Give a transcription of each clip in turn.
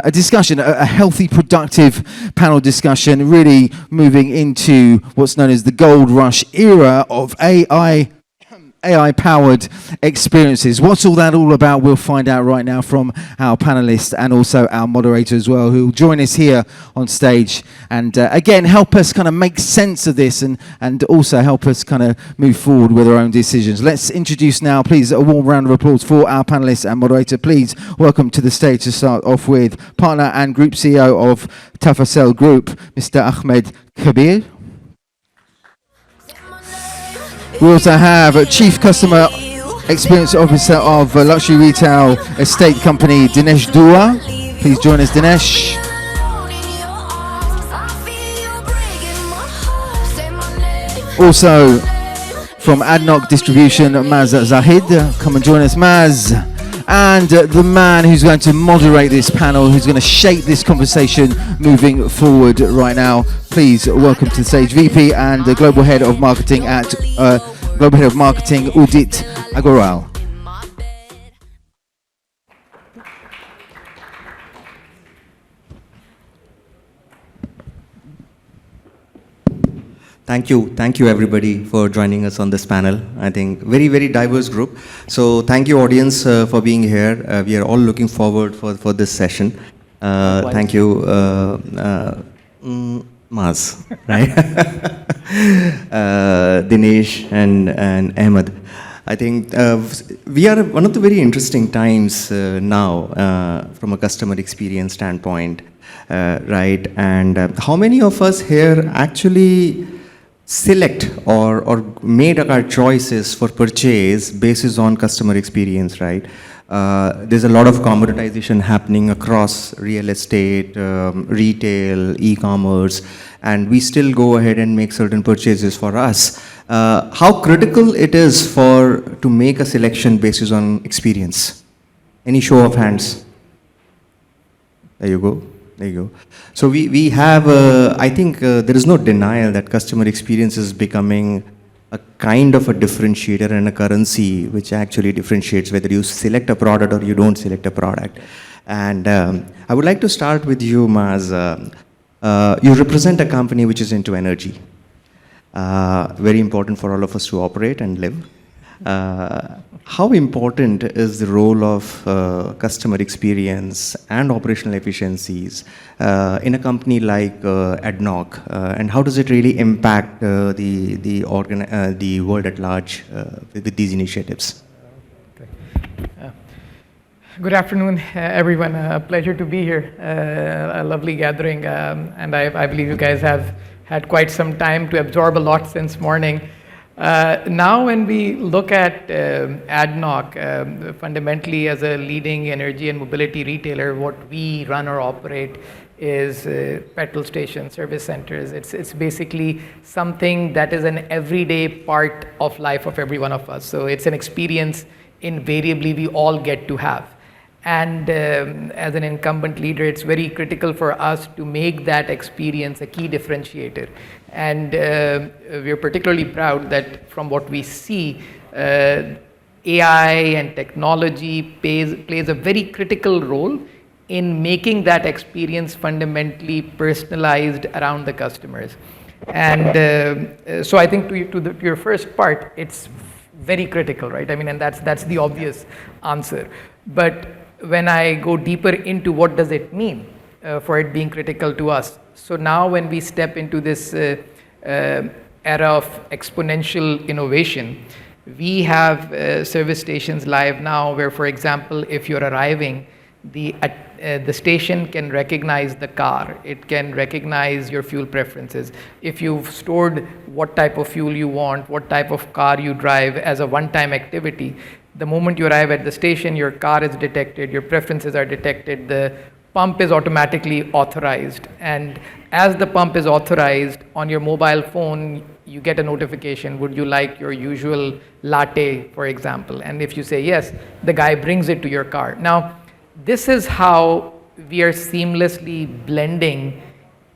a discussion, a healthy, productive panel discussion, really moving into what's known as the gold rush era of AI-powered experiences. What's all that all about? We'll find out right now from our panelists and also our moderator as well, who will join us here on stage and again help us kind of make sense of this and also help us kind of move forward with our own decisions. Let's introduce now, please, a warm round of applause for our panelists and moderator. Please welcome to the stage to start off with partner and group CEO of Tafaseel Group, Mr. Ahmed Khbeer. We also have Chief Customer Experience Officer of luxury retail estate company, Dinesh Dua. Please join us, Dinesh. Also, from Adnoc Distribution, Maaz Zahid. Come and join us, Maaz. And the man who's going to moderate this panel, who's going to shape this conversation moving forward right now. Please welcome to the stage VP and the Global Head of Marketing at Udit Agarwal. Thank you everybody for joining us on this panel. I think very, very diverse group. So thank you audience for being here. We are all looking forward for this session. Thank you, Maaz, right? Dinesh and Ahmed. I think we are one of the very interesting times now from a customer experience standpoint, right? And how many of us here actually select or made our choices for purchase basis on customer experience, right? There's a lot of commoditization happening across real estate, retail, e-commerce, and we still go ahead and make certain purchases for us. How critical it is to make a selection basis on experience? Any show of hands? There you go. There you go. So we have, I think there is no denial that customer experience is becoming a kind of a differentiator and a currency which actually differentiates whether you select a product or you don't select a product. And I would like to start with you, Maaz. You represent a company which is into energy. Very important for all of us to operate and live. How important is the role of customer experience and operational efficiencies in a company like Adnoc, and how does it really impact the world at large with these initiatives? Good afternoon, everyone. A pleasure to be here. A lovely gathering, and I believe you guys have had quite some time to absorb a lot since morning. Now when we look at Adnoc, fundamentally as a leading energy and mobility retailer, what we run or operate is petrol station service centers. It's basically something that is an everyday part of life of every one of us. So it's an experience invariably we all get to have. And as an incumbent leader, it's very critical for us to make that experience a key differentiator. And we're particularly proud that from what we see, AI and technology plays a very critical role in making that experience fundamentally personalized around the customers. And so I think to your first part, it's very critical, right? I mean, and that's the obvious answer. But when I go deeper into what does it mean for it being critical to us. So now when we step into this era of exponential innovation, we have service stations live now where, for example, if you're arriving, the station can recognize the car. It can recognize your fuel preferences. If you've stored what type of fuel you want, what type of car you drive as a one-time activity, the moment you arrive at the station, your car is detected, your preferences are detected, the pump is automatically authorized. And as the pump is authorized on your mobile phone, you get a notification, would you like your usual latte, for example? And if you say yes, the guy brings it to your car. Now, this is how we are seamlessly blending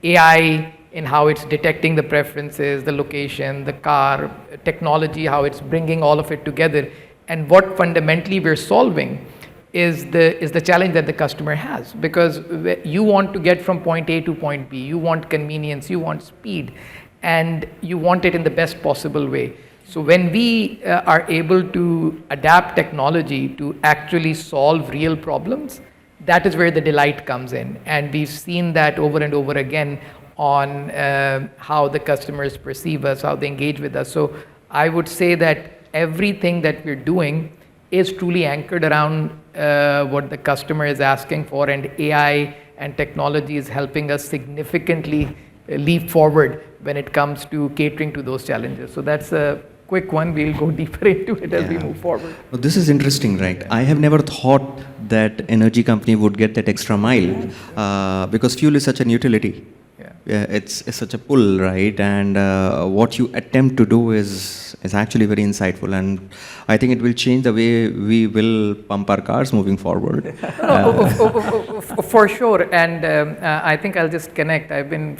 AI in how it's detecting the preferences, the location, the car, technology, how it's bringing all of it together. And what fundamentally we're solving is the challenge that the customer has, because you want to get from point A to point B, you want convenience, you want speed, and you want it in the best possible way. So when we are able to adapt technology to actually solve real problems, that is where the delight comes in. And we've seen that over and over again on how the customers perceive us, how they engage with us. So I would say that everything that we're doing is truly anchored around what the customer is asking for, and AI and technology is helping us significantly leap forward when it comes to catering to those challenges. So that's a quick one. We'll go deeper into it as we move forward. Well, this is interesting, right? I have never thought that energy company would get that extra mile because fuel is such an utility. Yeah, it's such a pull, right? And what you attempt to do is actually very insightful, and I think it will change the way we will pump our cars moving forward. For sure, and I think I'll just connect. I've been.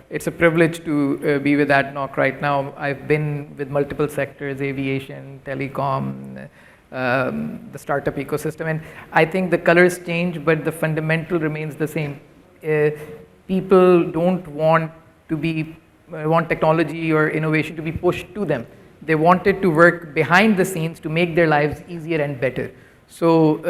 It's a privilege to be with Adnoc right now. I've been with multiple sectors: aviation, telecom, the startup ecosystem, and I think the colors change, but the fundamental remains the same. People don't want technology or innovation to be pushed to them. They want it to work behind the scenes to make their lives easier and better. So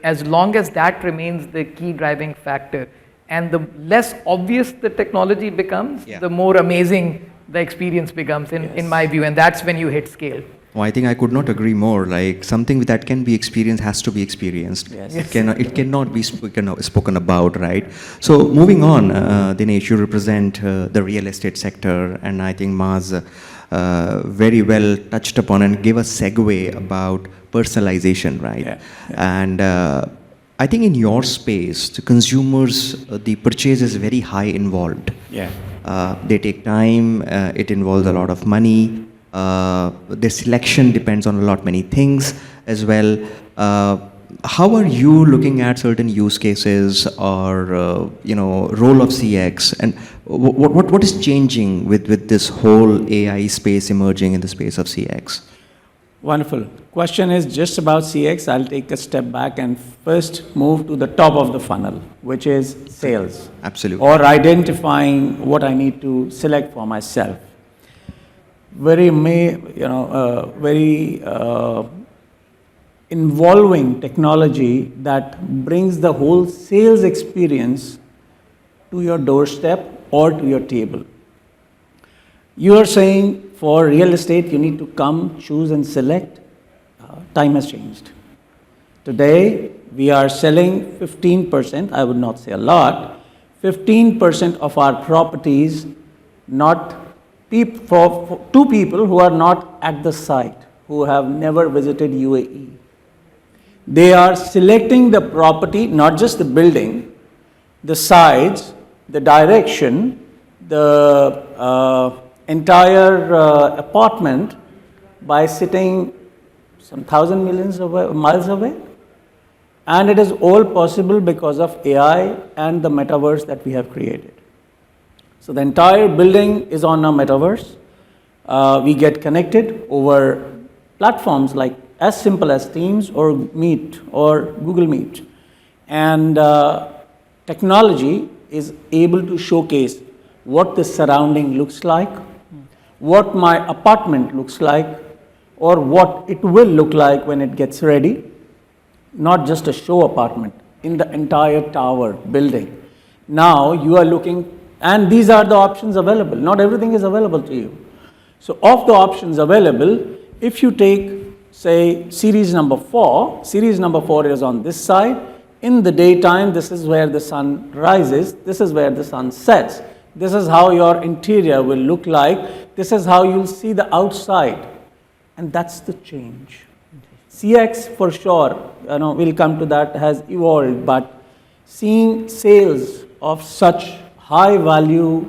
as long as that remains the key driving factor, and the less obvious the technology becomes, the more amazing the experience becomes, in my view, and that's when you hit scale. Oh, I think I could not agree more. Like, something that can be experienced has to be experienced. Yes. It cannot be spoken about, right? So moving on, Dinesh, you represent the real estate sector, and I think Maaz very well touched upon and gave a segue about personalization, right? Yeah. And I think in your space, the consumers, the purchase is very high involved. Yeah. They take time. It involves a lot of money. Their selection depends on a lot many things as well. How are you looking at certain use cases or role of CX, and what is changing with this whole AI space emerging in the space of CX? Wonderful. Question is just about CX. I'll take a step back and first move to the top of the funnel, which is sales. Absolutely. Or identifying what I need to select for myself. Very involving technology that brings the whole sales experience to your doorstep or to your table. You are saying for real estate, you need to come, choose and select. Time has changed. Today, we are selling 15%, I would not say a lot, 15% of our properties for two people who are not at the site, who have never visited UAE. They are selecting the property, not just the building, the sides, the direction, the entire apartment by sitting some 1,000 miles away. And it is all possible because of AI and the metaverse that we have created. So the entire building is on a metaverse. We get connected over platforms like as simple as Teams or Meet or Google Meet. And technology is able to showcase what the surrounding looks like, what my apartment looks like, or what it will look like when it gets ready. Not just a show apartment, in the entire tower building. Now you are looking, and these are the options available. Not everything is available to you. So of the options available, if you take, say, series number 4 is on this side. In the daytime, this is where the sun rises, this is where the sun sets. This is how your interior will look like. This is how you'll see the outside. And that's the change. CX for sure, we'll come to that, has evolved, but seeing sales of such high value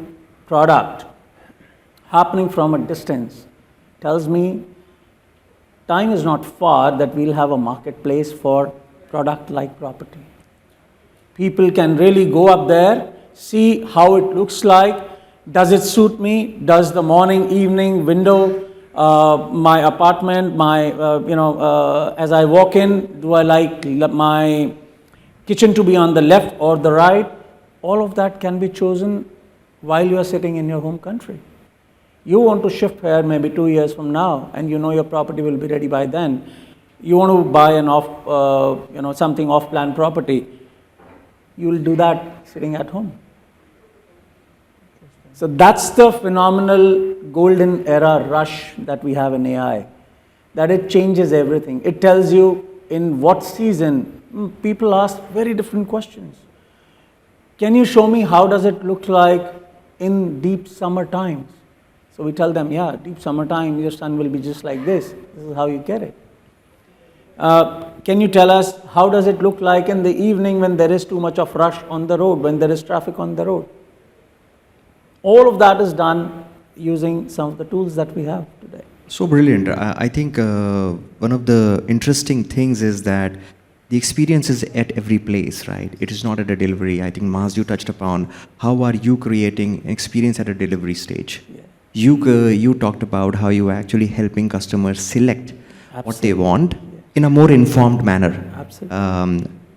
product happening from a distance tells me time is not far that we'll have a marketplace for product like property. People can really go up there, see how it looks like. Does it suit me? Does the morning, evening window my apartment, as I walk in, do I like my kitchen to be on the left or the right? All of that can be chosen while you are sitting in your home country. You want to shift here maybe 2 years from now, and you know your property will be ready by then. You want to buy an something off-plan property. You will do that sitting at home. So that's the phenomenal golden era rush that we have in AI, that it changes everything. It tells you in what season. People ask very different questions. Can you show me how does it look like in deep summer times? So we tell them, yeah, deep summertime, your sun will be just like this. This is how you get it. Can you tell us how does it look like in the evening when there is too much of rush on the road, when there is traffic on the road? All of that is done using some of the tools that we have today. So brilliant. I think one of the interesting things is that the experience is at every place, right? It is not at a delivery. I think, Maaz, you touched upon how are you creating an experience at a delivery stage? Yeah. You talked about how you are actually helping customers select what they want in a more informed manner. Absolutely.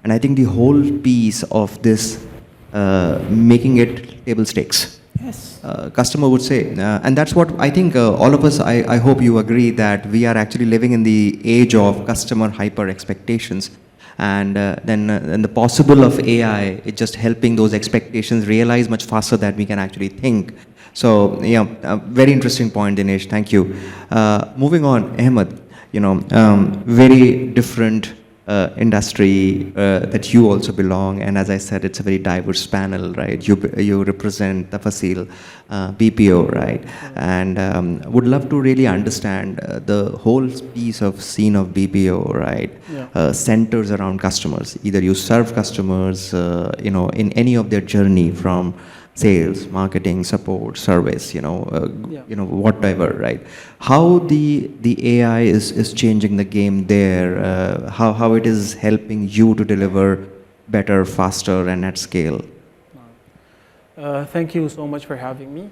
And I think the whole piece of this, making it table stakes. Yes. Customer would say, and that's what I think all of us, I hope you agree that we are actually living in the age of customer hyper expectations. And then the possible of AI is just helping those expectations realize much faster than we can actually think. So, very interesting point, Dinesh. Thank you. Moving on, Ahmed, very different industry that you also belong, and as I said, it's a very diverse panel, right? You represent Tafaseel, BPO, right? And would love to really understand the whole piece of scene of BPO, right? Yeah. Centers around customers. Either you serve customers, in any of their journey from sales, marketing, support, service, whatever, right? How the AI is changing the game there, how it is helping you to deliver better, faster, and at scale. Thank you so much for having me.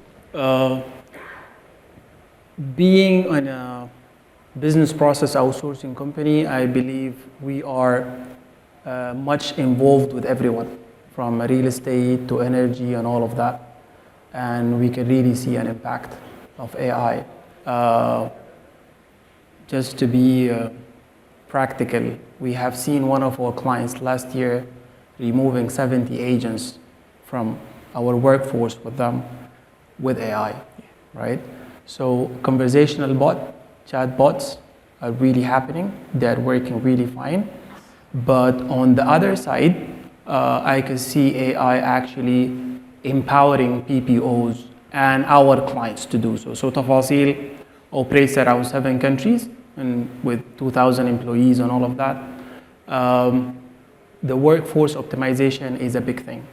Being in a business process outsourcing company, I believe we are much involved with everyone, from real estate to energy and all of that. And we can really see an impact of AI. Just to be practical, we have seen one of our clients last year removing 70 agents from our workforce with them with AI, right? So conversational chat bots are really happening. They're working really fine. But on the other side, I can see AI actually empowering PPOs and our clients to do so. So Tafaseel operates around 7 countries and with 2,000 employees and all of that. The workforce optimization is a big thing.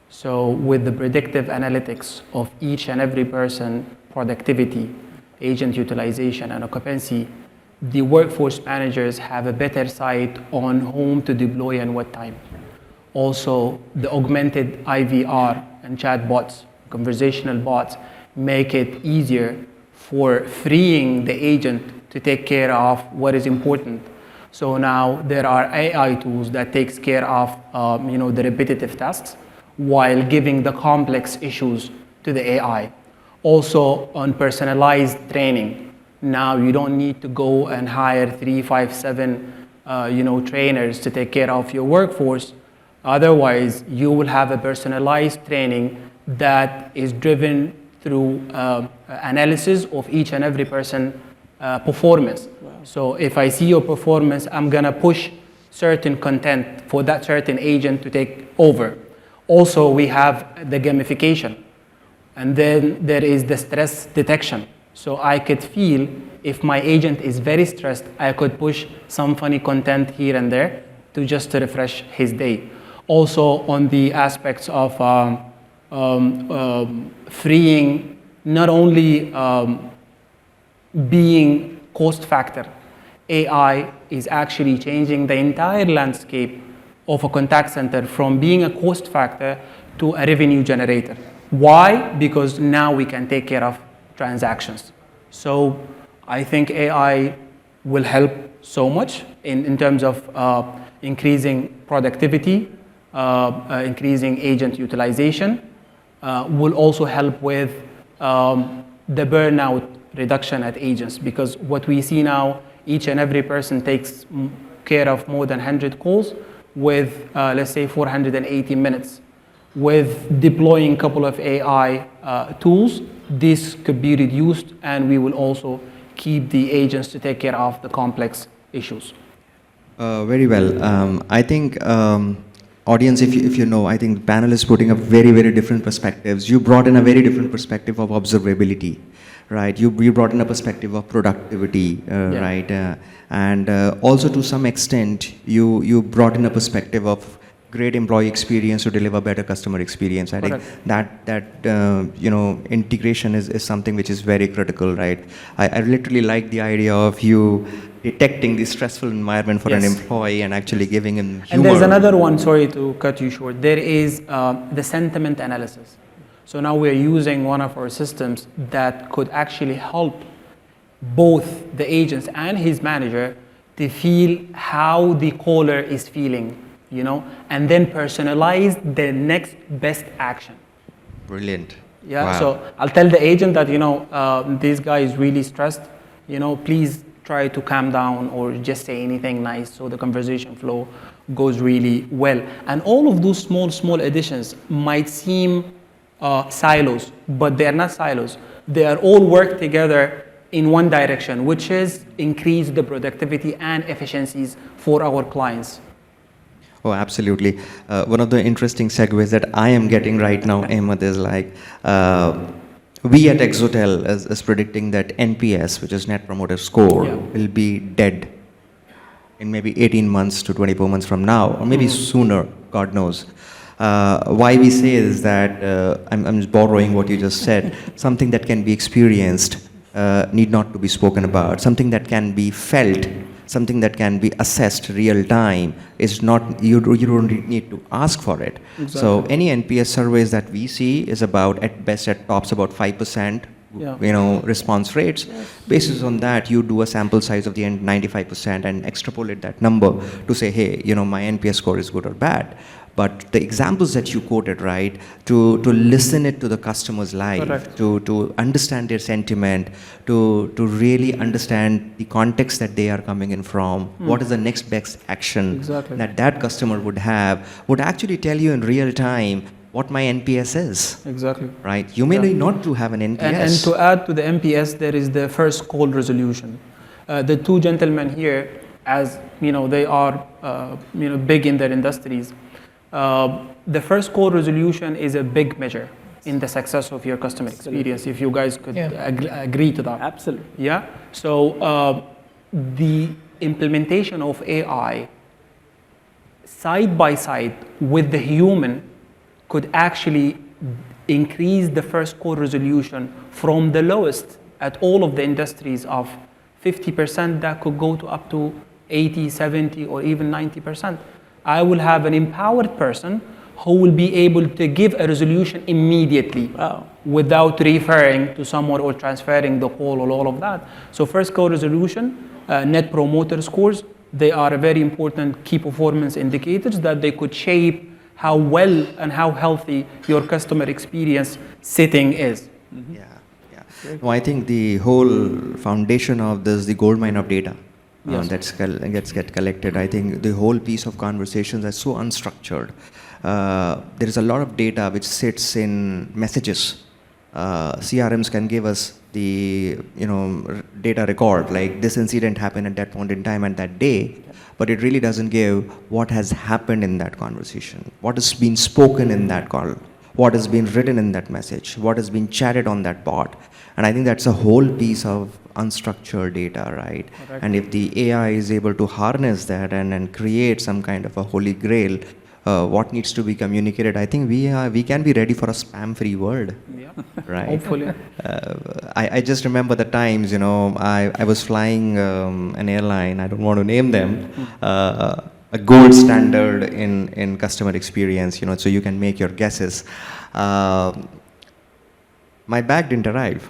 So with the predictive analytics of each and every person, productivity, agent utilization, and occupancy, the workforce managers have a better sight on whom to deploy and what time. Also, the augmented IVR and chat bots, conversational bots, make it easier for freeing the agent to take care of what is important. So now there are AI tools that takes care of the repetitive tasks while giving the complex issues to the AI. Also on personalized training. Now you don't need to go and hire 3, 5, 7 trainers to take care of your workforce. Otherwise, you will have a personalized training that is driven through analysis of each and every person performance. Wow. So if I see your performance, I'm gonna push certain content for that certain agent to take over. Also, we have the gamification. And then there is the stress detection. So I could feel if my agent is very stressed, I could push some funny content here and there to just refresh his day. Also on the aspects of freeing, not only being cost factor, AI is actually changing the entire landscape of a contact center from being a cost factor to a revenue generator. Why? Because now we can take care of transactions. So I think AI will help so much in terms of increasing productivity, increasing agent utilization, will also help with the burnout reduction at agents, because what we see now, each and every person takes care of more than 100 calls with, let's say, 480 minutes. With deploying a couple of AI tools, this could be reduced, and we will also keep the agents to take care of the complex issues. Very well. I think, audience, if you know, I think the panelists putting up very, very different perspectives. You brought in a very different perspective of observability, right? You brought in a perspective of productivity, right? And also to some extent, you brought in a perspective of great employee experience to deliver better customer experience. I think that you know, integration is something which is very critical, right? I literally like the idea of you detecting the stressful environment for an employee and actually giving him humor. And there's another one, sorry to cut you short. There is the sentiment analysis. So now we're using one of our systems that could actually help both the agents and his manager to feel how the caller is feeling, you know, and then personalize the next best action. Brilliant. Yeah, wow. So I'll tell the agent that, you know, this guy is really stressed, you know, please try to calm down or just say anything nice so the conversation flow goes really well. And all of those small additions might seem silos, but they're not silos. They are all work together in one direction, which is increase the productivity and efficiencies for our clients. Oh, absolutely. One of the interesting segues that I am getting right now, Ahmed, is like, we at Exotel is predicting that NPS, which is Net Promoter Score, will be dead in maybe 18 months to 24 months from now, or maybe sooner, God knows. Why we say is that, I'm just borrowing what you just said, something that can be experienced need not to be spoken about. Something that can be felt, something that can be assessed real time is not, you don't need to ask for it. Exactly. So any NPS surveys that we see is about, at best, at tops, about 5%. You know, response rates. Basis on that, you do a sample size of the 95% and extrapolate that number to say, hey, you know, my NPS score is good or bad. But the examples that you quoted, right, to listen it to the customer's life, to understand their sentiment, to really understand the context that they are coming in from, what is the next best action that customer would have, would actually tell you in real time what my NPS is. Exactly. Right? You may not to have an NPS. And to add to the NPS, there is the first call resolution. The two gentlemen here, as you know, they are you know, big in their industries. The first call resolution is a big measure in the success of your customer experience, if you guys could agree to that. Absolutely. Yeah. So the implementation of AI side by side with the human could actually increase the first call resolution from the lowest at all of the industries of 50%, that could go to up to 80, 70, or even 90%. I will have an empowered person who will be able to give a resolution immediately without referring to someone or transferring the call or all of that. So first call resolution, net promoter scores, they are a very important key performance indicators that they could shape how well and how healthy your customer experience setting is. No, I think the whole foundation of this, the goldmine of data, that gets collected. I think the whole piece of conversations are so unstructured. There is a lot of data which sits in messages. CRMs can give us the data record, like this incident happened at that point in time and that day, but it really doesn't give what has happened in that conversation, what has been spoken in that call, what has been written in that message, what has been chatted on that bot. And I think that's a whole piece of unstructured data, right? And if the AI is able to harness that and create some kind of a holy grail, what needs to be communicated, I think we can be ready for a spam-free world, right? Hopefully. I just remember the times, I was flying an airline, I don't want to name them, a gold standard in customer experience, so you can make your guesses. My bag didn't arrive.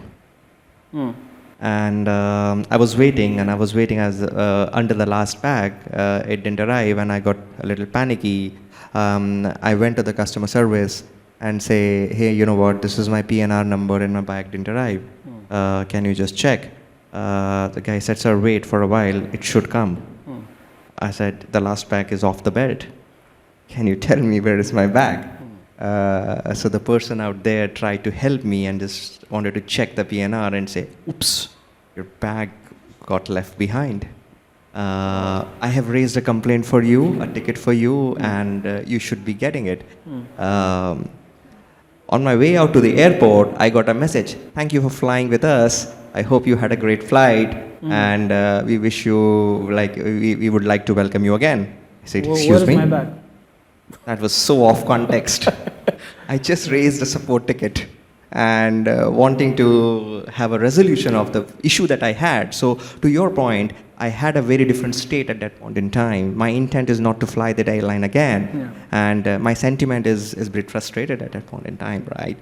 And I was waiting as under the last bag. It didn't arrive, and I got a little panicky. I went to the customer service and say, hey, you know what, this is my PNR number and my bag didn't arrive. Can you just check? The guy said, sir, wait for a while, it should come. I said, the last bag is off the bed. Can you tell me where is my bag? So the person out there tried to help me and just wanted to check the PNR and say, oops, your bag got left behind. I have raised a complaint for you, a ticket for you, and you should be getting it. On my way out to the airport, I got a message. Thank you for flying with us. I hope you had a great flight, and we wish you, we would like to welcome you again. I said, excuse me? Where is my bag? That was so off context. I just raised a support ticket and wanting to have a resolution of the issue that I had. So to your point, I had a very different state at that point in time. My intent is not to fly that airline again. And my sentiment is a bit frustrated at that point in time, right?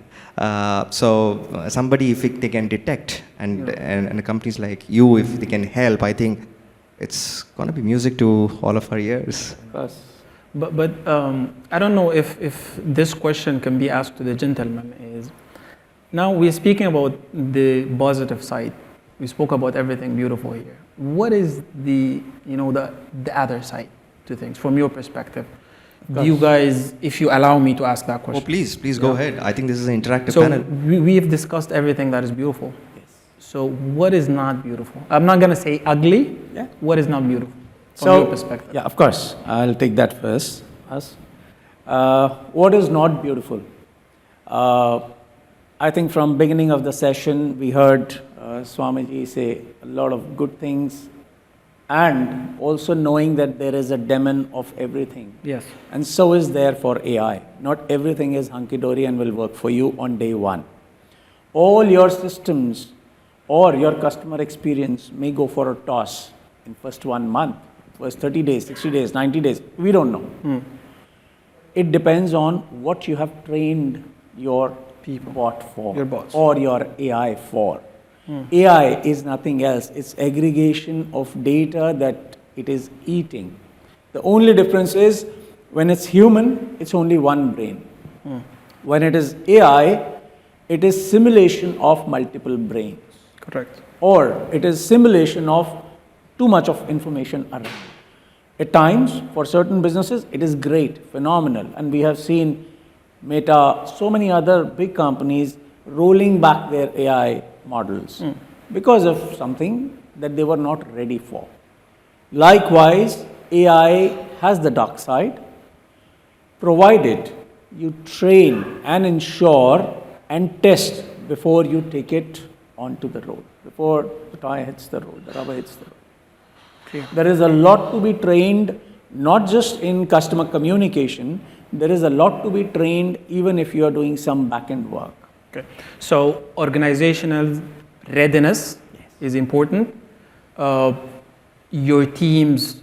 So somebody, if they can detect, and companies like you, if they can help, I think it's going to be music to all of our ears. But I don't know if this question can be asked to the gentleman. Is now we're speaking about the positive side. We spoke about everything beautiful here. What is the other side to things from your perspective? Do you guys, if you allow me to ask that question? Oh, please go ahead. I think this is an interactive so panel. We have discussed everything that is beautiful. Yes. So what is not beautiful? I'm not going to say ugly. Yeah. What is not beautiful from your perspective? Yeah, of course. I'll take that first. What is not beautiful? I think from beginning of the session, we heard Swamiji say a lot of good things, and also knowing that there is a daemon of everything. Yes. And so is there for AI. Not everything is hunky-dory and will work for you on day one. All your systems or your customer experience may go for a toss in first 1 month, first 30 days, 60 days, 90 days. We don't know. It depends on what you have trained your bot for, your bots, or your AI for. AI is nothing else. It's aggregation of data that it is eating. The only difference is when it's human, it's only one brain. When it is AI, it is simulation of multiple brains. Correct. Or it is simulation of too much of information around. At times, for certain businesses, it is great, phenomenal. And we have seen Meta, so many other big companies rolling back their AI models because of something that they were not ready for. Likewise, AI has the dark side, provided you train and ensure and test before you take it onto the road, before the tire hits the road, the rubber hits the road. Okay. There is a lot to be trained, not just in customer communication, there is a lot to be trained even if you are doing some back-end work. Okay. So organizational readiness is important. Your team's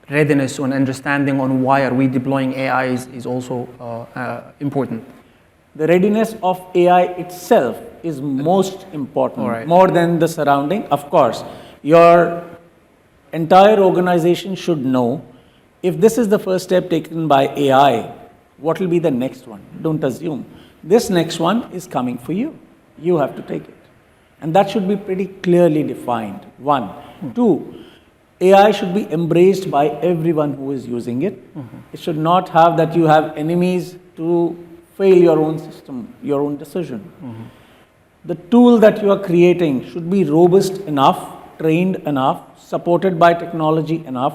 readiness on understanding on why are we deploying AI is also important. The readiness of AI itself is most important, more than the surrounding. Of course, your entire organization should know if this is the first step taken by AI, what will be the next one? Don't assume. This next one is coming for you. You have to take it. And that should be pretty clearly defined. 1. 2, AI should be embraced by everyone who is using it. It should not have that you have enemies to fail your own system, your own decision. The tool that you are creating should be robust enough, trained enough, supported by technology enough,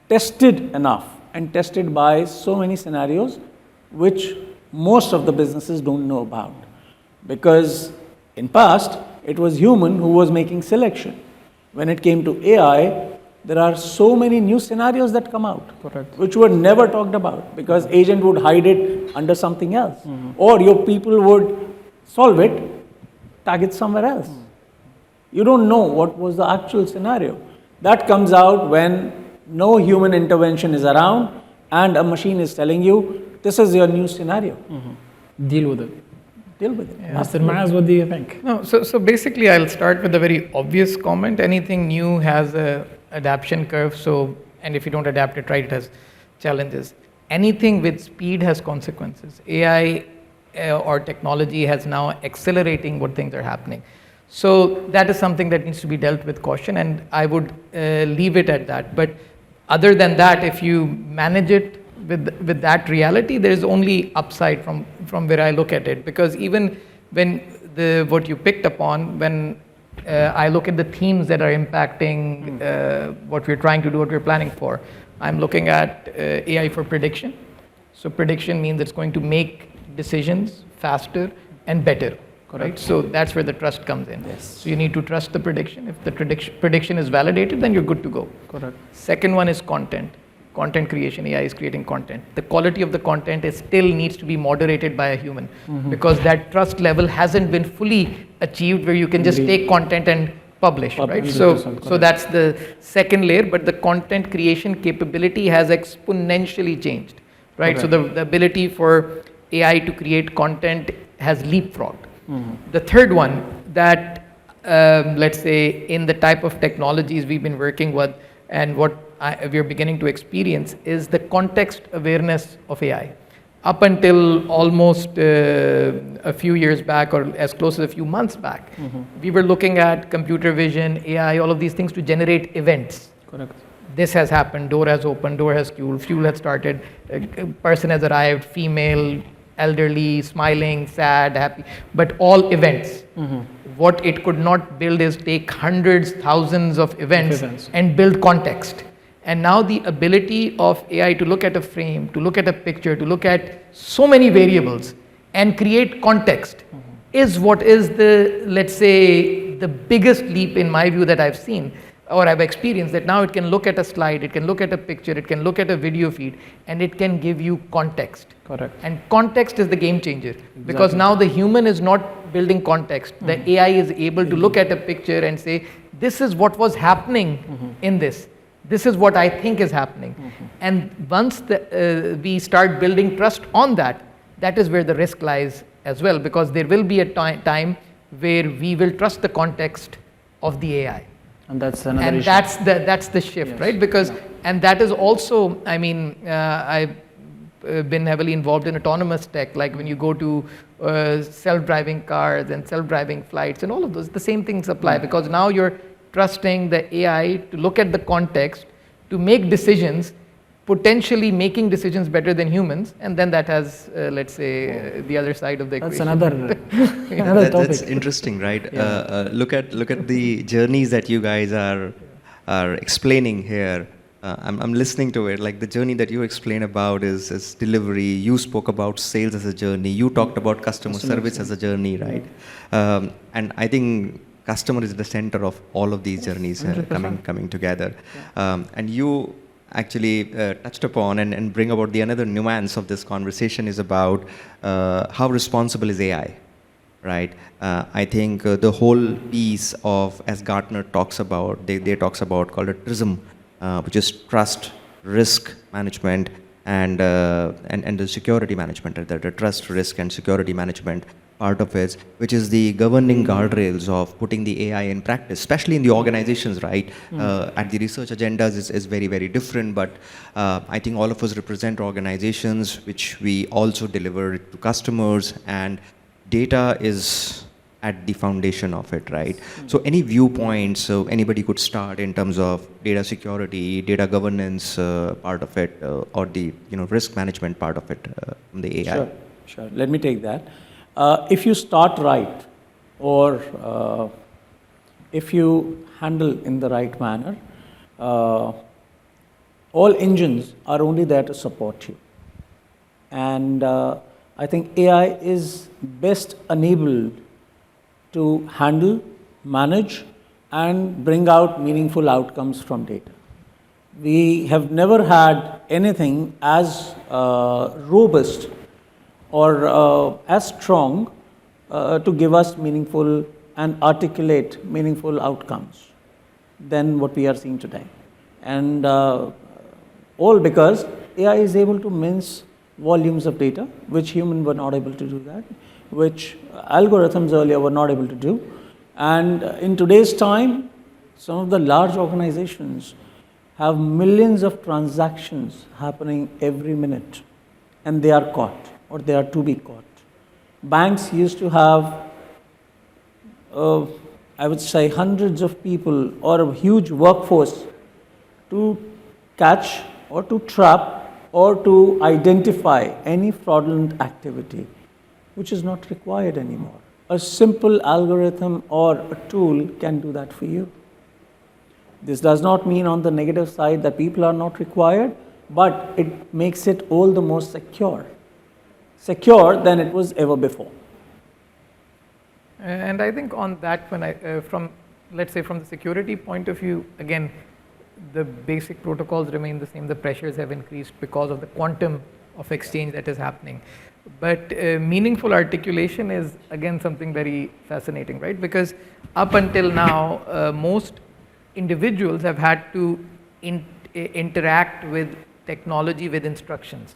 tested enough, and tested by so many scenarios which most of the businesses don't know about. Because in past, it was human who was making selection. When it came to AI, there are so many new scenarios that come out, which were never talked about because agent would hide it under something else. Or your people would solve it, tag it somewhere else. You don't know what was the actual scenario. That comes out when no human intervention is around and a machine is telling you, this is your new scenario. Deal with it. deal with it. Mr. Maaz, what do you think? No, so basically, I'll start with a very obvious comment. Anything new has a adaptation curve. And if you don't adapt it right, it has challenges. Anything with speed has consequences. AI or technology has now accelerating what things are happening. So that is something that needs to be dealt with caution, and I would leave it at that. But other than that, if you manage it with that reality, there is only upside from where I look at it. Because even when what you picked upon, when I look at the themes that are impacting what we're trying to do, what we're planning for, I'm looking at AI for prediction. So prediction means it's going to make decisions faster and better. Correct. So that's where the trust comes in. Yes. So you need to trust the prediction. If the prediction is validated, then you're good to go. Correct. Second one is content. Content creation. AI is creating content. The quality of the content still needs to be moderated by a human, because that trust level hasn't been fully achieved where you can just take content and publish, right? So that's the second layer, but the content creation capability has exponentially changed, right? Correct. So the ability for AI to create content has leapfrogged. The third one that, let's say, in the type of technologies we've been working with and what we're beginning to experience is the context awareness of AI. Up until almost a few years back, or as close as a few months back, we were looking at computer vision, AI, all of these things to generate events. Correct. This has happened, door has opened, door has fuel has started, a person has arrived, female, elderly, smiling, sad, happy, but all events. What it could not build is take hundreds, thousands of events and build context. And now the ability of AI to look at a frame, to look at a picture, to look at so many variables and create context is what is the, let's say, the biggest leap in my view that I've seen or I've experienced, that now it can look at a slide, it can look at a picture, it can look at a video feed, and it can give you context. Correct. And context is the game changer, because now the human is not building context. The AI is able to look at a picture and say, this is what was happening in this. This is what I think is happening. And once we start building trust on that, that is where the risk lies as well, because there will be a time where we will trust the context of the AI. And that's another issue. That's the shift, right? Because and that is also, I mean, I've been heavily involved in autonomous tech, like when you go to self-driving cars and self-driving flights and all of those, the same things apply, because now you're trusting the AI to look at the context, to make decisions, potentially making decisions better than humans, and then that has, let's say, the other side of the equation. That's another topic. That's interesting, right? Look at the journeys that you guys are explaining here. I'm listening to it. Like the journey that you explain about is delivery. You spoke about sales as a journey. You talked about customer service as a journey, right? And I think customer is the center of all of these journeys coming together. And you actually touched upon and bring about the another nuance of this conversation is about how responsible is AI, right? I think the whole piece of, as Gartner talks about, they talks about called a TRISM, which is trust, risk management, and the security management, the trust, risk, and security management part of it, which is the governing guardrails of putting the AI in practice, especially in the organizations, right? At the research agendas is very, very different, but I think all of us represent organizations which we also deliver to customers, and data is at the foundation of it, right? So any viewpoints, so anybody could start in terms of data security, data governance part of it, or the risk management part of it from the AI. Sure. Let me take that. If you start right, or if you handle in the right manner, all engines are only there to support you. And I think AI is best enabled to handle, manage, and bring out meaningful outcomes from data. We have never had anything as robust or as strong to give us meaningful and articulate meaningful outcomes than what we are seeing today. And all because AI is able to mince volumes of data, which humans were not able to do that, which algorithms earlier were not able to do. And in today's time, some of the large organizations have millions of transactions happening every minute, and they are caught, or they are to be caught. Banks used to have, I would say, hundreds of people or a huge workforce to catch or to trap or to identify any fraudulent activity, which is not required anymore. A simple algorithm or a tool can do that for you. This does not mean on the negative side that people are not required, but it makes it all the more secure than it was ever before. And I think on that, when let's say from the security point of view, again, the basic protocols remain the same. The pressures have increased because of the quantum of exchange that is happening. But meaningful articulation is, again, something very fascinating, right? Because up until now, most individuals have had to interact with technology with instructions.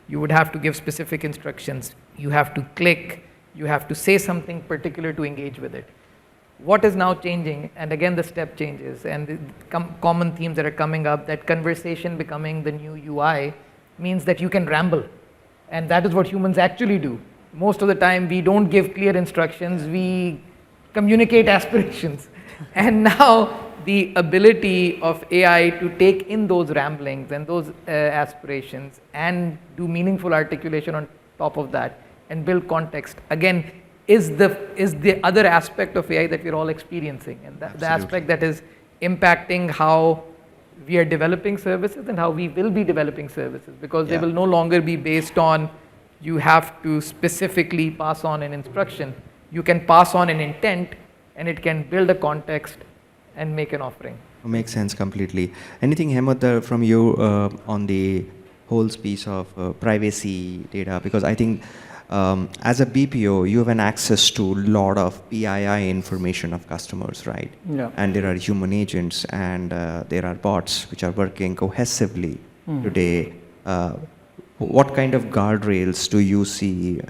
You would have to give specific instructions. You have to click. You have to say something particular to engage with it. What is now changing, and again the step changes, and the common themes that are coming up, that conversation becoming the new UI means that you can ramble. And that is what humans actually do. Most of the time we don't give clear instructions, we communicate aspirations. And now the ability of AI to take in those ramblings and those aspirations and do meaningful articulation on top of that and build context, again, is the other aspect of AI that we're all experiencing, and the aspect that is impacting how we are developing services and how we will be developing services, because they will no longer be based on you have to specifically pass on an instruction. You can pass on an intent and it can build a context and make an offering. Makes sense completely. Anything, Ahmed, from you on the whole piece of privacy data? Because I think as a BPO, you have an access to a lot of PII information of customers, right? Yeah. And there are human agents and there are bots which are working cohesively today. What kind of guardrails do you see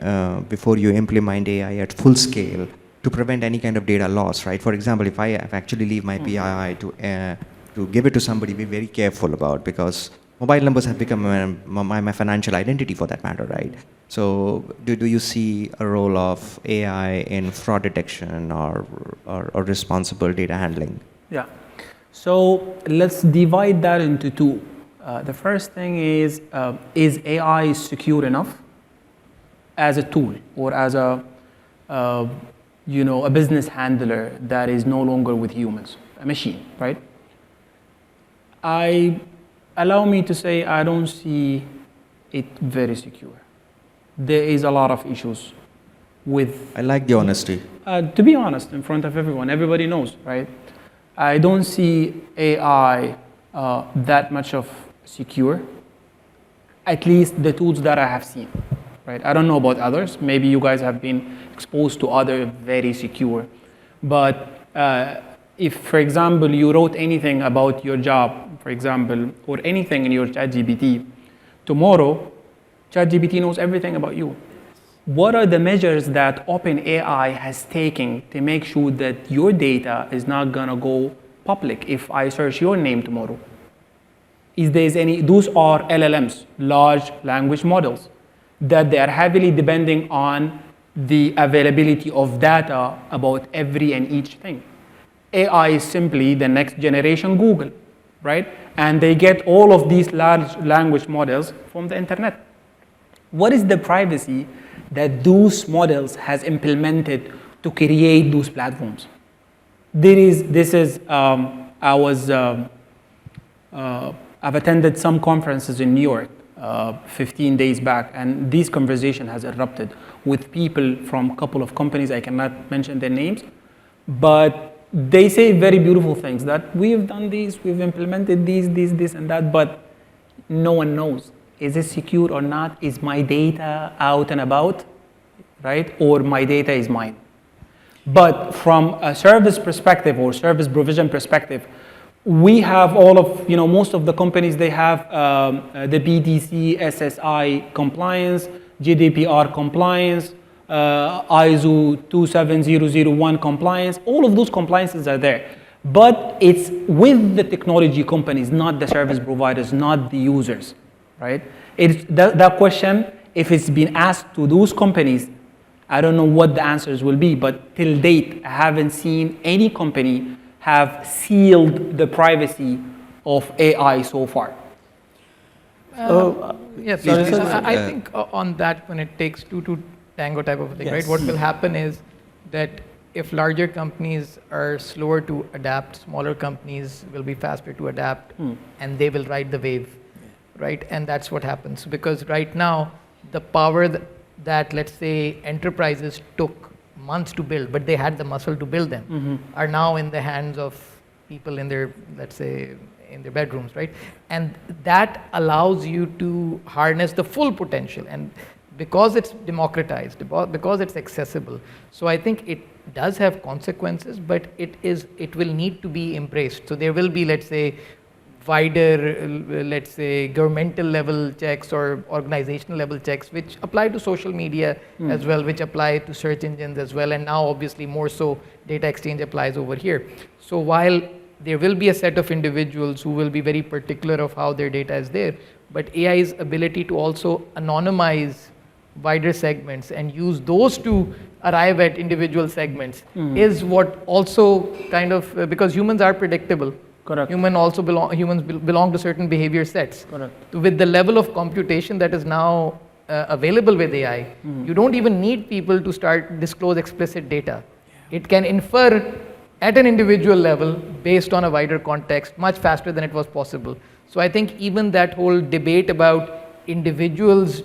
before you implement AI at full scale to prevent any kind of data loss, right? For example, if I actually leave my PII to give it to somebody, be very careful about, because mobile numbers have become my financial identity for that matter, right? So do you see a role of AI in fraud detection or responsible data handling? Yeah. So let's divide that into two. The first thing is AI secure enough as a tool or as a business handler that is no longer with humans, a machine, right? Allow me to say I don't see it very secure. There is a lot of issues with... I like the honesty. To be honest, in front of everyone, everybody knows, right? I don't see AI that much of secure, at least the tools that I have seen, right? I don't know about others. Maybe you guys have been exposed to other very secure. But if, for example, you wrote anything about your job, for example, or anything in your ChatGPT, tomorrow, ChatGPT knows everything about you. What are the measures that OpenAI has taken to make sure that your data is not gonna go public if I search your name tomorrow? Is there any? Those are LLMs, large language models, that they are heavily depending on the availability of data about every and each thing. AI is simply the next generation Google, right? And they get all of these large language models from the internet. What is the privacy that those models has implemented to create those platforms? I've attended some conferences in New York 15 days back, and this conversation has erupted with people from a couple of companies. I cannot mention their names, but they say very beautiful things, that we've done these, we've implemented these, this, and that, but no one knows. Is it secure or not? Is my data out and about, right? Or my data is mine? But from a service perspective or service provision perspective, we have all of, most of the companies, they have the BDC, SSI compliance, GDPR compliance, ISO 27001 compliance. All of those compliances are there. But it's with the technology companies, not the service providers, not the users, right? It's that question, if it's been asked to those companies, I don't know what the answers will be, but till date, I haven't seen any company have sealed the privacy of AI so far. Yes, Please, so please, I think on that, when it takes two to tango type of a thing, right? What will happen is that if larger companies are slower to adapt, smaller companies will be faster to adapt, and they will ride the wave, right? And that's what happens, because right now, the power that let's say enterprises took months to build, but they had the muscle to build them, are now in the hands of people in their, let's say, in their bedrooms, right? And that allows you to harness the full potential, and because it's democratized, because it's accessible. So I think it does have consequences, but it will need to be embraced. So there will be, let's say, wider, let's say, governmental level checks or organizational level checks, which apply to social media as well, which apply to search engines as well, and now obviously more so data exchange applies over here. So while there will be a set of individuals who will be very particular of how their data is there, but AI's ability to also anonymize wider segments and use those to arrive at individual segments is what also kind of, because humans are predictable. Correct. Humans belong to certain behavior sets. Correct. With the level of computation that is now available with AI, you don't even need people to start disclose explicit data. It can infer at an individual level based on a wider context much faster than it was possible. So I think even that whole debate about individuals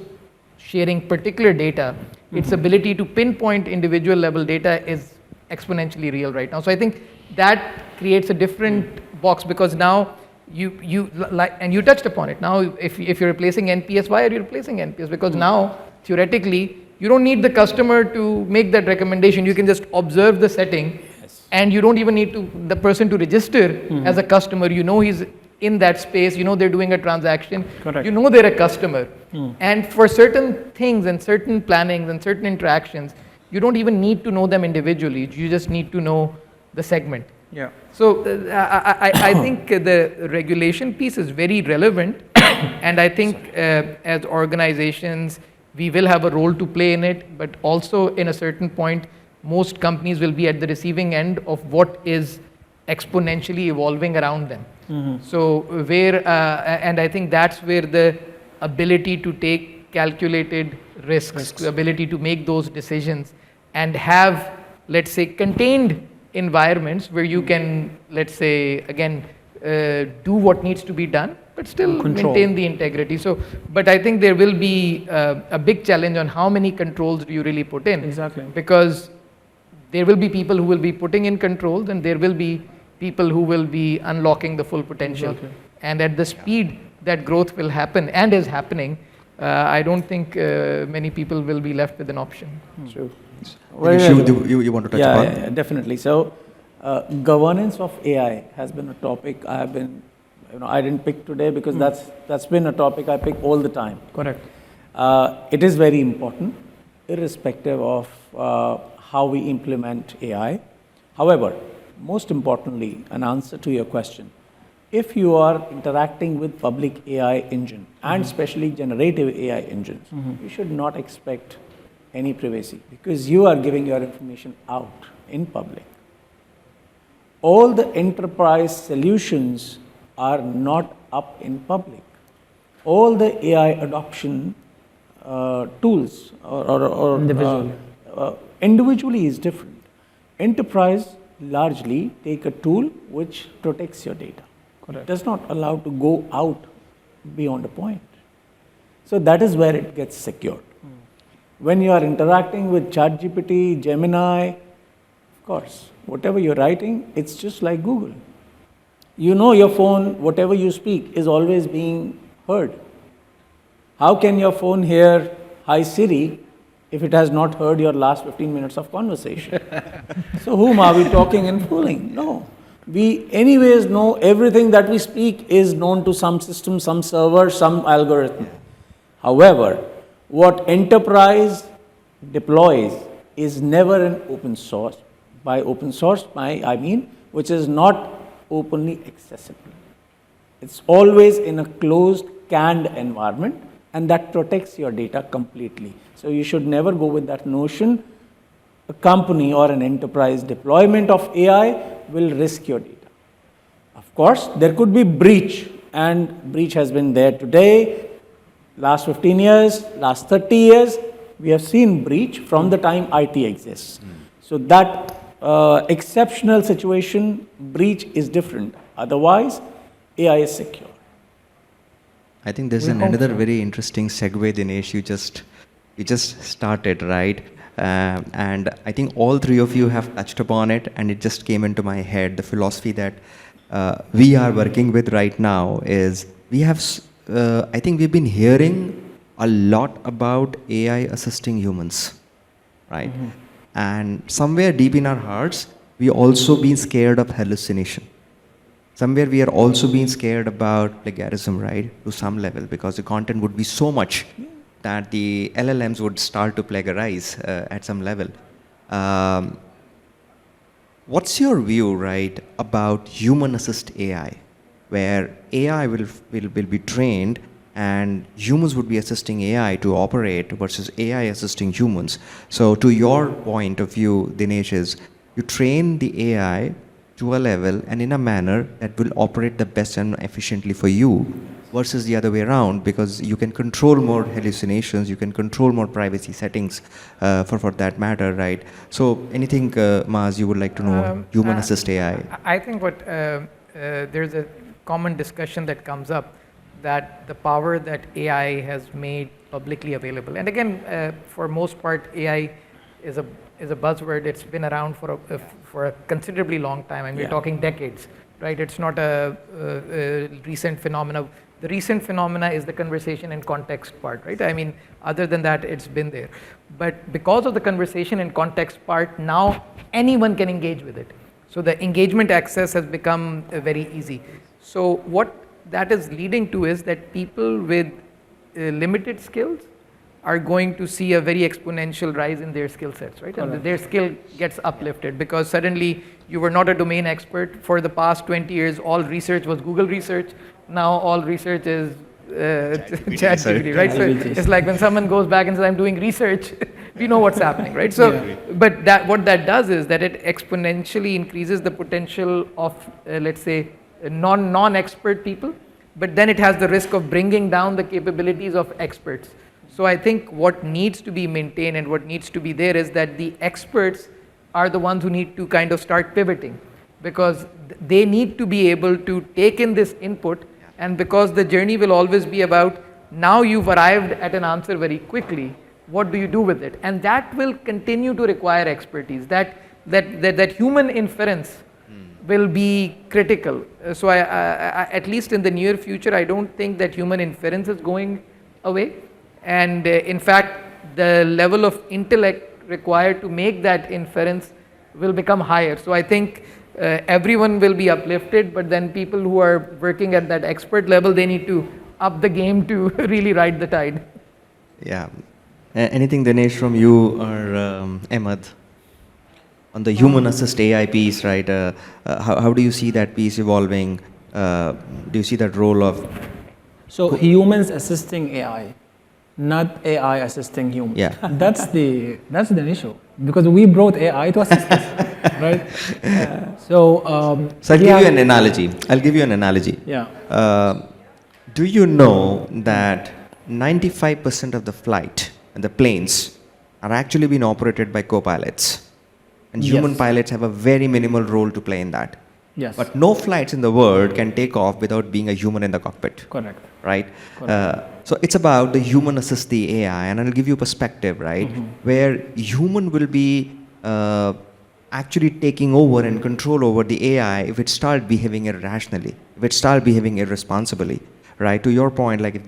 sharing particular data, its ability to pinpoint individual level data is exponentially real right now. So I think that creates a different box, because now you like, and you touched upon it. Now if you're replacing NPS, why are you replacing NPS? Because now theoretically you don't need the customer to make that recommendation. You can just observe the setting, and you don't even need the person to register as a customer. You know he's in that space, you know they're doing a transaction. Correct. You know they're a customer. And for certain things and certain plannings and certain interactions, you don't even need to know them individually. You just need to know the segment. Yeah. So I think the regulation piece is very relevant, and I think as organizations, we will have a role to play in it, but also in a certain point, most companies will be at the receiving end of what is exponentially evolving around them. So and I think that's where the ability to take calculated risks, the ability to make those decisions and have, let's say, contained environments where you can, let's say, again, do what needs to be done, but still maintain the integrity. So, but I think there will be a big challenge on how many controls do you really put in. Exactly. Because there will be people who will be putting in controls, and there will be people who will be unlocking the full potential. Exactly. And at the speed that growth will happen and is happening, I don't think many people will be left with an option. True. You want to touch upon? Yeah, definitely. So, governance of AI has been a topic I have been, I didn't pick today because that's been a topic I pick all the time. Correct. It is very important, irrespective of how we implement AI. However, most importantly, an answer to your question, if you are interacting with public AI engine and especially generative AI engines, you should not expect any privacy, because you are giving your information out in public. All the enterprise solutions are not up in public. All the AI adoption tools or individually is different. Enterprise largely take a tool which protects your data. Correct. It does not allow to go out beyond a point. So that is where it gets secured. When you are interacting with ChatGPT, Gemini, of course, whatever you're writing, it's just like Google. You know your phone, whatever you speak, is always being heard. How can your phone hear, "Hi Siri," if it has not heard your last 15 minutes of conversation? So whom are we talking and fooling? No. We anyways know everything that we speak is known to some system, some server, some algorithm. However, what enterprise deploys is never an open source. By open source, I mean which is not openly accessible. It's always in a closed, canned environment, and that protects your data completely. So you should never go with that notion. A company or an enterprise deployment of AI will risk your data. Of course, there could be breach, and breach has been there today, last 15 years, last 30 years, we have seen breach from the time IT exists. So that exceptional situation, breach is different. Otherwise, AI is secure. I think there's another very interesting segue, Dinesh. You just started, right? And I think all three of you have touched upon it, and it just came into my head. The philosophy that we are working with right now is I think we've been hearing a lot about AI assisting humans, right? And somewhere deep in our hearts, we also been scared of hallucination. Somewhere we are also being scared about plagiarism, right? To some level, because the content would be so much that the LLMs would start to plagiarize at some level. What's your view, right, about human assist AI, where AI will be trained and humans would be assisting AI to operate versus AI assisting humans? So to your point of view, Dinesh, is you train the AI to a level and in a manner that will operate the best and efficiently for you, versus the other way around, because you can control more hallucinations, you can control more privacy settings for that matter, right? So anything, Maaz, you would like to know, human assist AI? I think what there's a common discussion that comes up, that the power that AI has made publicly available. And again, for most part, AI is a buzzword. It's been around for a considerably long time, and we're talking decades, right? It's not a recent phenomena. The recent phenomena is the conversation and context part, right? I mean, other than that, it's been there. But because of the conversation and context part, now anyone can engage with it. So the engagement access has become very easy. So what that is leading to is that people with limited skills are going to see a very exponential rise in their skill sets, right? And their skill gets uplifted because suddenly you were not a domain expert. For the past 20 years, all research was Google research. Now all research is ChatGPT, right? So it's like when someone goes back and says, I'm doing research, we know what's happening, right? So, but what that does is that it exponentially increases the potential of, let's say, non-expert people, but then it has the risk of bringing down the capabilities of experts. So I think what needs to be maintained and what needs to be there is that the experts are the ones who need to kind of start pivoting, because they need to be able to take in this input, and because the journey will always be about, now you've arrived at an answer very quickly, what do you do with it? And that will continue to require expertise. That human inference will be critical. So I, at least in the near future, I don't think that human inference is going away. And in fact, the level of intellect required to make that inference will become higher. So I think everyone will be uplifted, but then people who are working at that expert level, they need to up the game to really ride the tide. Yeah. Anything, Dinesh, from you or Ahmed on the human assist AI piece, right? How do you see that piece evolving? Do you see that role of... So humans assisting AI, not AI assisting humans. Yeah. That's the issue, because we brought AI to assist us, right? So I'll give you an analogy. Yeah. Do you know that 95% of the flight and the planes are actually being operated by co-pilots, and human pilots have a very minimal role to play in that? Yes. But no flights in the world can take off without being a human in the cockpit. Correct. Right? So it's about the human assist the AI, and I'll give you perspective, right? Where human will be actually taking over and control over the AI if it starts behaving irrationally, if it starts behaving irresponsibly, right? To your point, like if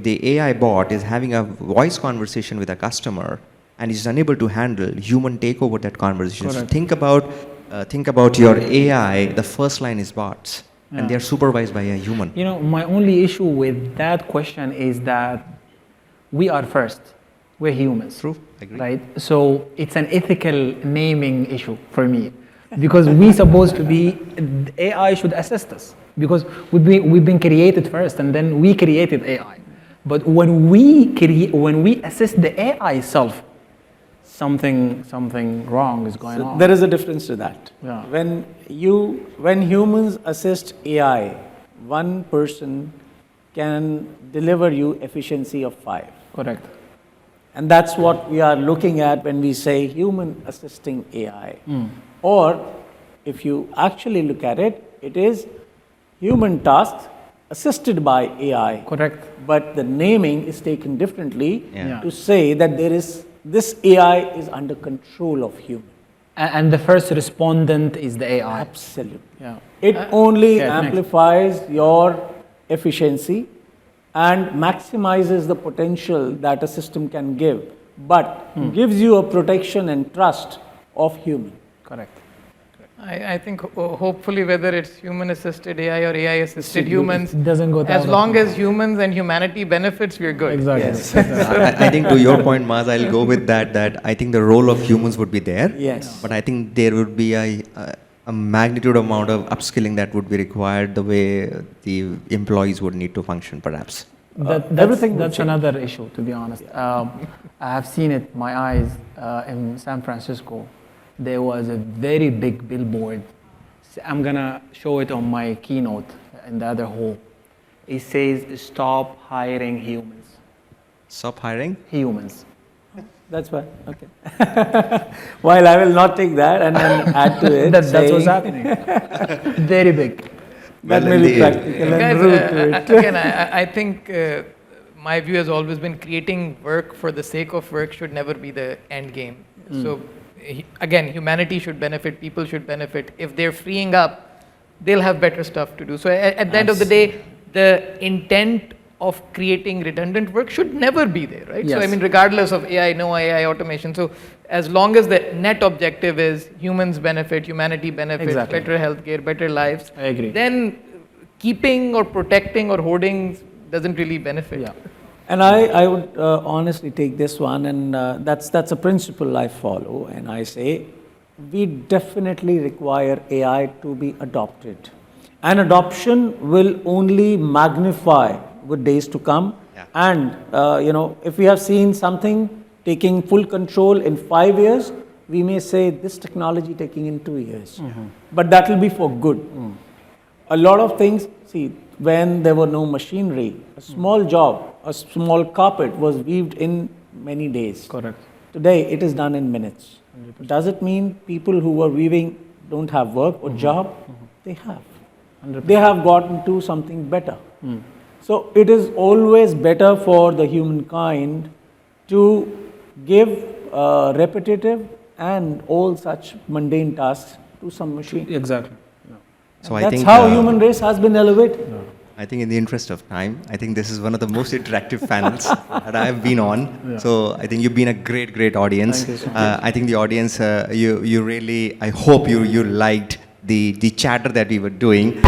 the AI bot is having a voice conversation with a customer and is unable to handle, human take over that conversation. So think about think about your AI, the first line is bots, and they are supervised by a human. You know, my only issue with that question is that we are first. We're humans. True, agree. Right? So it's an ethical naming issue for me. Because we supposed to be, AI should assist us. Because we've been created first and then we created AI. But when we assist the AI self, something wrong is going on. There is a difference to that. Yeah. When humans assist AI, one person can deliver you efficiency of 5. Correct. And that's what we are looking at when we say human assisting AI. Or if you actually look at it, it is human tasks assisted by AI. Correct. But the naming is taken differently Yeah. to say that this AI is under control of human. And the first respondent is the AI. Absolutely. Yeah. It only Yeah, next. amplifies your efficiency and maximizes the potential that a system can give, but gives you a protection and trust of human. Correct. I think hopefully whether it's human-assisted AI or AI-assisted humans, It doesn't go as down. long as humans and humanity benefits, we're good. Exactly. Yes. I think to your point, Maaz, I'll go with that I think the role of humans would be there. Yes. But I think there would be a magnitude amount of upskilling that would be required, the way the employees would need to function, perhaps. That's another issue, to be honest. I have seen it, my eyes, in San Francisco. There was a very big billboard. I'm gonna show it on my keynote in the other hall. It says, "Stop hiring humans." Stop hiring? Humans. That's fine. Okay. While I will not take that and then add to it. That's what's saying happening. Very big. That Well, may be indeed. practical and Guys, rude to it. again, I think my view has always been creating work for the sake of work should never be the end game. So again, humanity should benefit, people should benefit. If they're freeing up, they'll have better stuff to do. So at the end of the day, the intent of creating redundant work should never be there, right? So I Yes. mean, regardless of AI, no AI automation. So as long as the net objective is humans benefit, humanity benefits, Exactly. better healthcare, better lives, I agree. then keeping or protecting or hoarding doesn't really benefit. Yeah. And I would honestly take this one, and that's a principle I follow, and I say we definitely require AI to be adopted. And adoption will only magnify with days to come. Yeah. And, if we have seen something taking full control in 5 years, we may say this technology taking in 2 years. But that will be for good. A lot of things, see, when there were no machinery, a small job, a small carpet was weaved in many days. Correct. Today, it is done in minutes. Does it mean people who were weaving don't have work or job? They have. 100%. They have gotten to something better. So it is always better for the humankind to give repetitive and all such mundane tasks to some machine. Exactly. So I That's think how human race has been elevated. I think in the interest of time, I think this is one of the most interactive panels that I have been on. Yeah. So I think you've been a great audience. Thank you so I think the audience, you really, I hope you liked the chatter that we were doing.